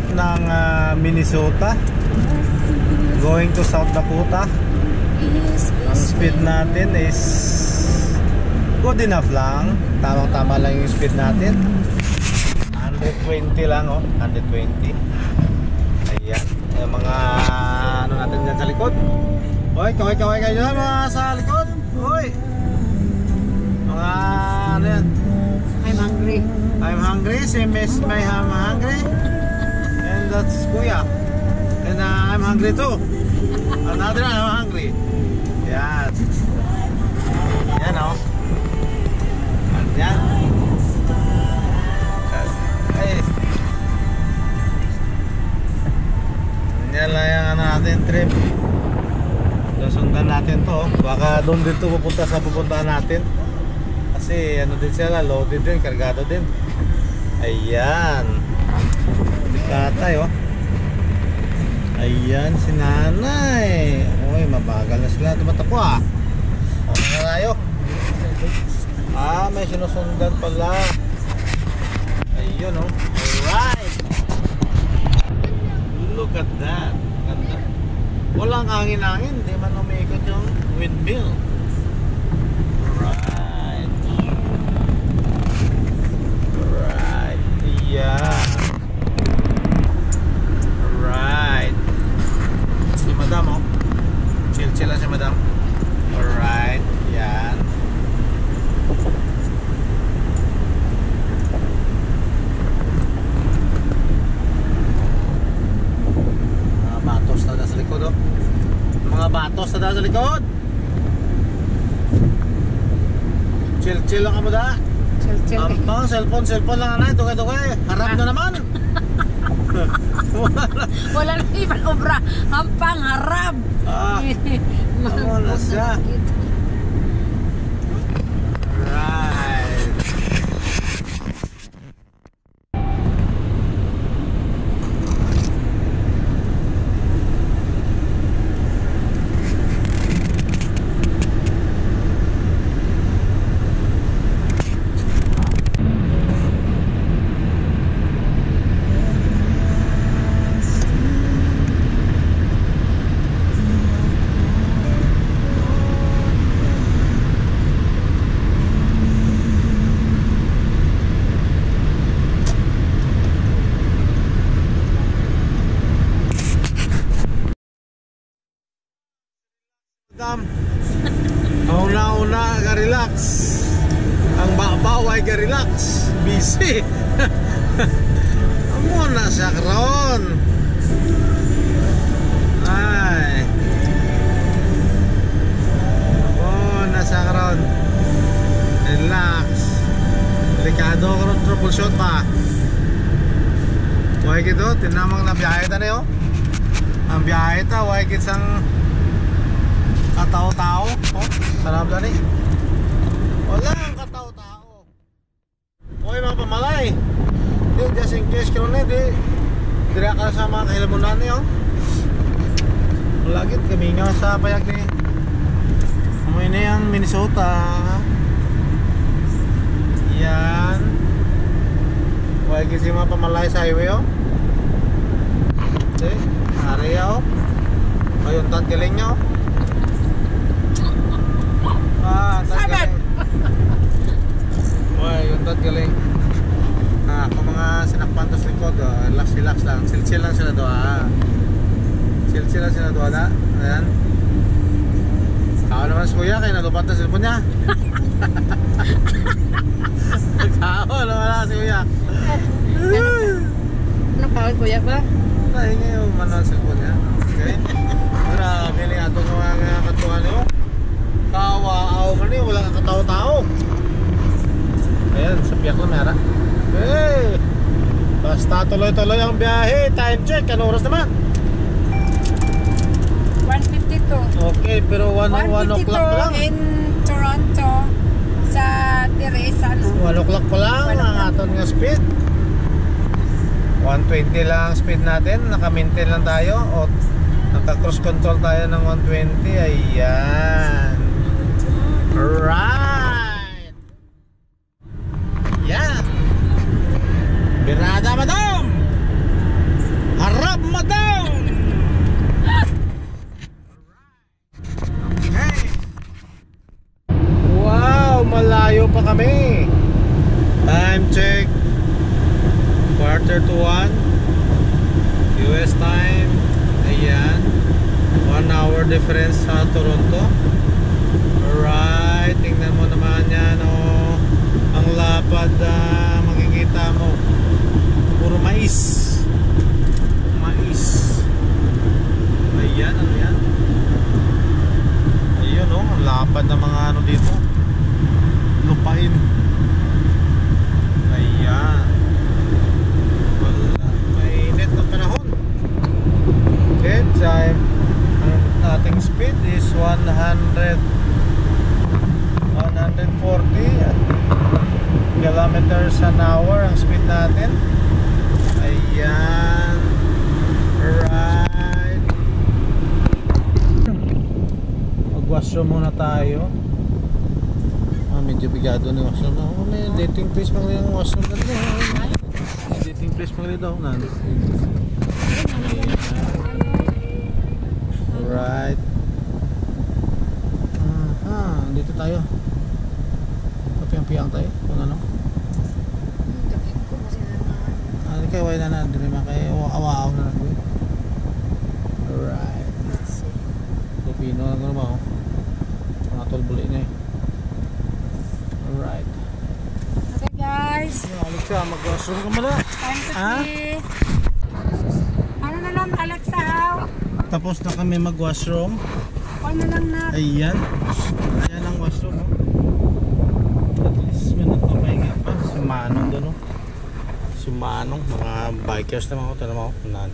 part ng Minnesota going to South Dakota. Ang speed natin is good enough lang. Tamang-tama lang yung speed natin. 120 lang, oh, 120. Ayan, yung mga ano natin dyan sa likod. Hoy, kaway kayo dyan mga sa likod. Hoy, mga ano yan. I'm hungry. Same as I'm hungry. And that's Kuya. And I'm hungry too. Another I'm hungry. Yan. Yan, oh. Yan. Ay. Yan lang yung ano natin trip. Sundan natin to. Baka doon din to pupunta sa pupuntahan natin. Kasi ano din sila, loaded din, kargado din. Ayan. Bikatay, oh. Ayan si nanay. Uy, mabagal na sila tumatakbo, ah. O na tayo. May sinusundan pala. Ayun, oh. Alright. Look at that. Ganda. Walang hangin-hangin, di man umikot yung windmill. Right. Right. Yeah. Right. Si madam, oh. Chill lang si madam. Alright. Yan. Batos na sa likod, oh. Mga batos na sa likod. Chill lang ka mo da. Chill. Ampang, cellphone lang na. Dugay. Harap na naman. Wala na ibang obra. Hampang harap. Ano na siya. Right. Una ga-relax. Ang baway ga-relax. Busy. Amo na siya karon. Ay. Amo na siya karon. Relax. Delikado karon troubleshoot pa. Way gito tinamang na biyahe ta niyo. Ang biyahe ta way git sang katao-tao. Oh, sarap na ni. Walang katao-tao. Oy mga pamalay. Di just in case karon ni di dira ka sa mga kahilamunan niyo. Lagit kami nga sa payag ni. Amoy na yung Minnesota. Yan. Huwag kasi mga pamalay sa highway, oh. Okay, area, oh. Ayun, tangkiling nyo. Tangkiling. Uy, yung tangkiling. Kung mga sinakpan tas likod, relax lang. Chill lang sila doon, Chill lang sila doon, Ayan. Kao naman si kuya, kaya nalupat na cellphone niya. Kao naman si kuya. Ano pa kuya ba? Ay, ngayon manual cellphone niya. Okay. Grabe ni atong mga katuan niyo. Kawaaw man niyo, wala kang katao-tao. Ayan, sa piyak na mera. Hey! Basta tuloy-tuloy ang biyahe. Time check, anong oras naman? 1:52. Okay, pero 1 o'clock pa lang. in Toronto sa Teresa. 1 o'clock pa lang ang aton nga speed. 120 lang ang speed natin. Naka-maintain lang tayo o naka-cross control tayo ng 120. Ayan. Alright. Yan. Birada madam. na kami. Time check 1:45 US time. Ayan, 1 hour difference sa Toronto. Alright, tingnan mo naman yan, oh. Ang lapad, makikita mo, puro mais. Ayan, ano yan? Ayun, oh, ang lapad ng mga ano dito, lupain. Ayan, wala, mainit na panahon. Okay, time. Ang ating speed is 140 kilometers an hour ang speed natin. Ayan, right. Mag-washroom muna tayo. Medyo bigado na yung washroom. May dating place pang rin yung washroom na rin. May dating place pang rin daw. Right. Dito tayo. Kapiang-piang tayo. Kung ano. Ano kayo, wala na. Dili man kayo. Awa-awa na lang. Alright. Pupino lang naman ako. Mga tolbuli na eh. Alright. Okay guys. Alexa, mag-washroom ka muna. Time to pee. Ano na lang Alexa? Tapos na kami mag-washroom. Ano lang na? Ayan. Ayan ang washroom, oh. At least may nagpapahinga pa. Si Manong doon, oh. Si Manong, mga bikers naman ako. Tala mo, nan.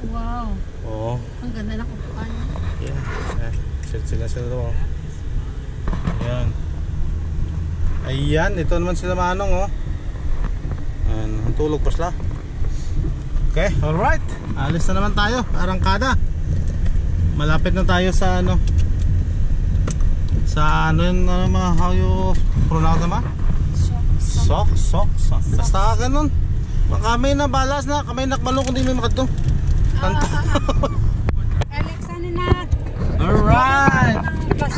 Wow. Oo. Ang ganda ng upuan. Yeah. Sila daw, oh. Ayan. Ayan, ito naman sila Manong, oh. Ayan, ang tulog pa sila. Okay, alright. Alis na naman tayo, arangkada. Malapit na tayo sa ano. Sa ano yung mga, how you pronounce naman? Sok. Basta ka ganun. Baka may nabalas na, kamay nakbalong kung di may makadto. Alexa na. Alright.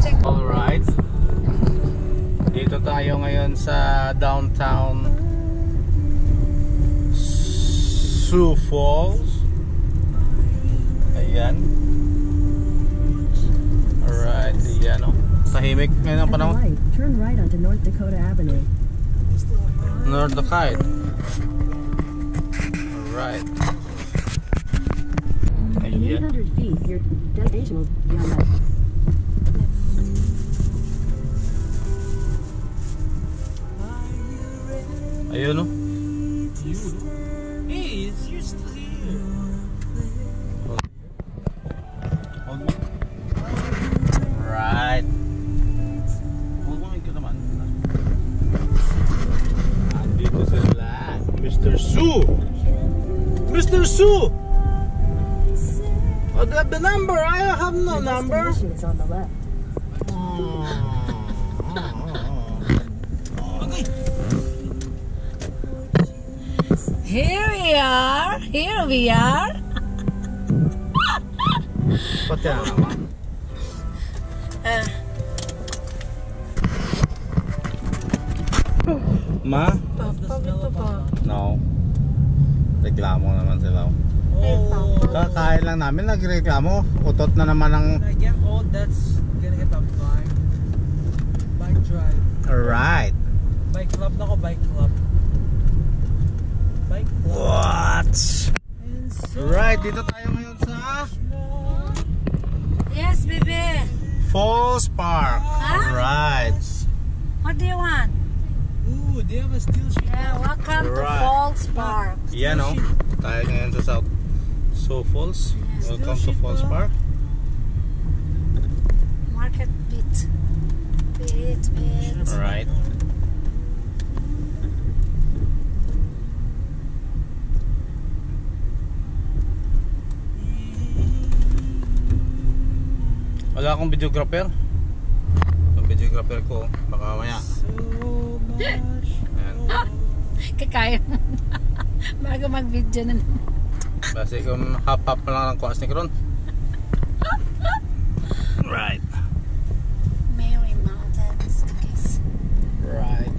Check. Alright. Dito tayo ngayon sa downtown Sioux Falls. Ayan. Alright, ayan, oh. Tahimik ngayon ang panahon. Turn right onto North Dakota Avenue. North Dakota. Alright. In Ayan. 800 feet, your destination will be on that. Ayun, oh. Hey, you're still here. Hold me. Right. Hold mo ka naman. Andito sila. Mr. Sue! Mr. Sue! Oh, the number? I have no Your number. destination is on the left. Here we are. Pati ang naman. Ma? No. Reklamo naman sila. Oh, Kakain lang namin, nagreklamo. Utot na naman ang... when I get old, that's gonna get a bike. Bike drive. Alright. Bike club na ako, bike club. Bike club. What? And so Right, dito tayo ngayon sa more. Yes, baby. Falls Park. Huh? Alright. What do you want? Ooh, they have a steel sheet. Yeah, welcome to Right. Falls Park. Yan, oh. Tayo ngayon sa South Sioux Falls. Welcome to Falls Park. Market beat. Alright. Wala akong videographer. Yung videographer ko, baka maya. So much. Ayan. Kakaya mo. Bago mag-video na naman. Basi kung hap-hap lang ang kuwas ni Kron. Right. Mary Mountains. Okay. Right.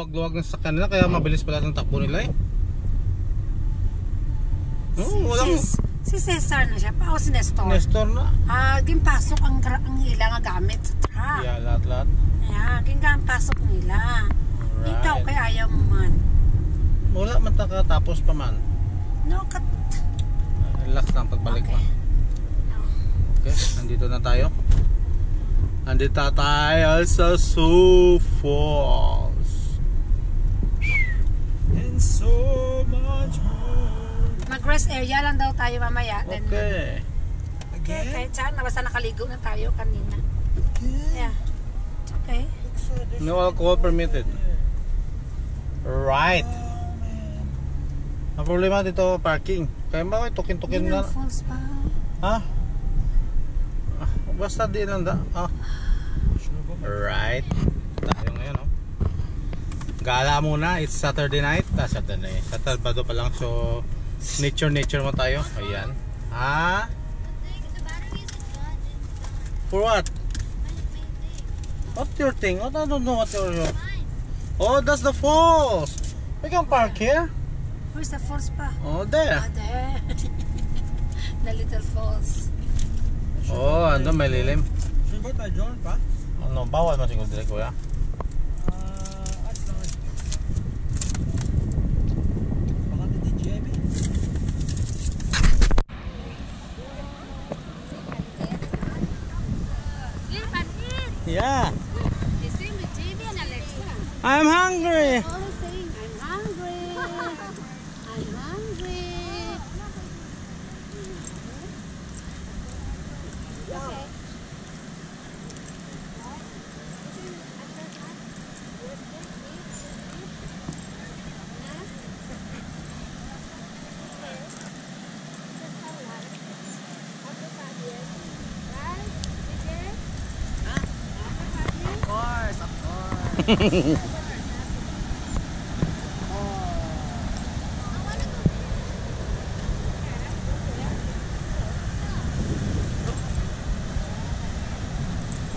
luwag-luwag ng sakyan nila kaya mabilis pala ang takbo nila eh. Walang Si Cesar na siya pa o si Nestor? Nestor na. Gimpasok ang ila nga gamit sa truck. Yeah, lahat-lahat. Gimpasok nila. Alright. Ikaw kay ayaw mo man. Wala man tapos pa man. No, Relax lang pagbalik Okay. pa. Okay, nandito na tayo. Nandito tayo sa Sioux Falls. And so much more. Mag-rest area lang daw tayo mamaya. Then, Okay. okay, kahit saan. Basta nakaligo na tayo kanina. Yeah. It's okay. No alcohol permitted. Right. Ang problema dito parking. Kaya ba tukin-tukin Yun na. ang falls pa. Ha? Basta di lang da. Right. Tayo ngayon, oh. Gala muna. It's Saturday night. Saturday. Sabado pa lang. So, nature mo tayo. Ayan. Ha? For what? What's your thing? What? I don't know what your... Oh, that's the falls. We can park here. Where's the falls pa? Oh, there. There. The little falls. Oh, ando may lilim. Should we go tayo dyan pa? Ano, bawal man siguro dire kuya. As long as... Baka di JB. Yeah. I'm hungry.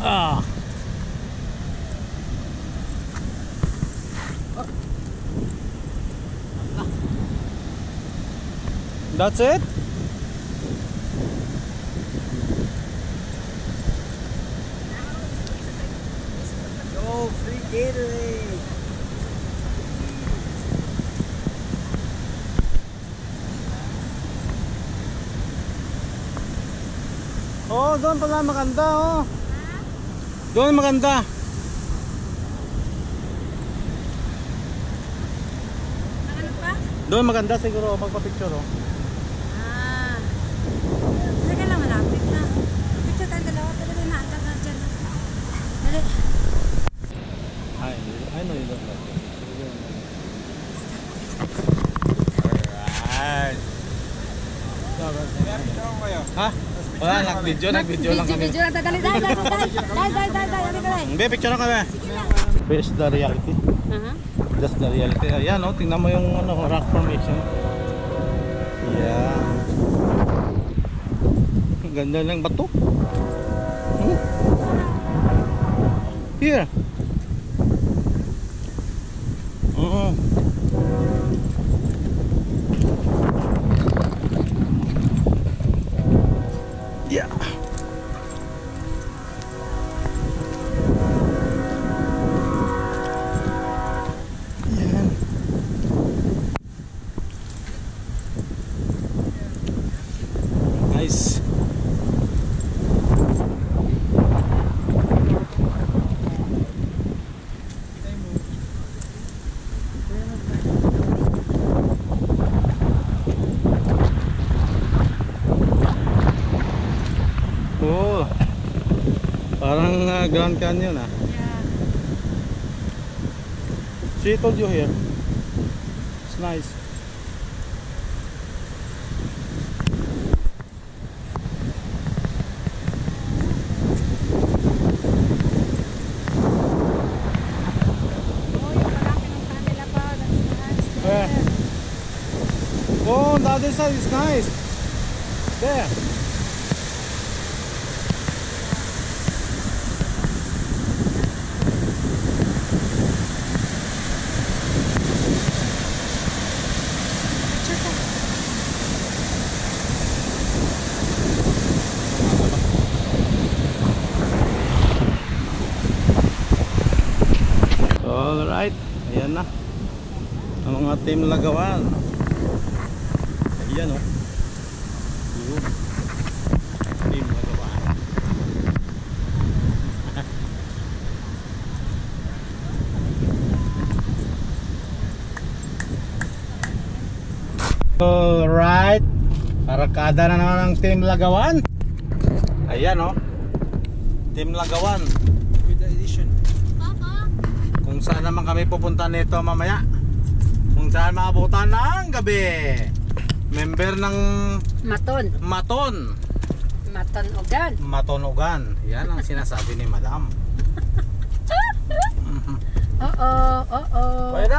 Ah. That's it? Yo, free Gatorade! Oh, doon pala maganda, oh. Doon maganda. Ano pa? Doon maganda siguro magpa-picture, oh. Sige lang, malapit na. Picture tayo dalawa. Dali na. Dyan. Dali. I know you don't like it. Alright. Ha? Wala, nag-video lang kami. Video lang. Dali. Hindi, picture lang kami. Face the reality. Just the reality. Ayan, oh, tingnan mo yung rock formation. Yeah. Ang ganda ng bato. Here. Yeah. Yan. Nice. Oh, parang Grand Canyon, ah. Yeah. She told you here. It's nice. Where? Oh, the other side is nice. There. Mga team Lagawan. Ayan oh. Yun. Team Lagawan. Alright. Parakada na naman ang team Lagawan. Ayan oh. Team Lagawan. With the edition. Kung saan naman kami pupunta nito mamaya. Kung saan maabutan ng gabi. Member ng Maton. Maton. Matonugan. Matonugan. Yan ang sinasabi ni Madam. Oo, oo. Pwede.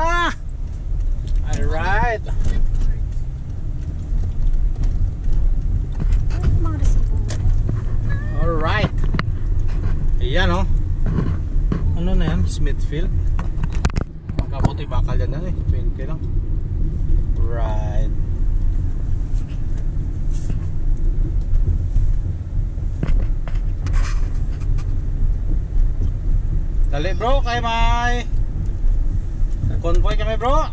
Alright. Mga resibo. Alright. Ayan oh. Ano na yan? Smithfield. Kabuti bakal yan eh. 20 lang. Right. Dali bro, kay may convoy kami bro.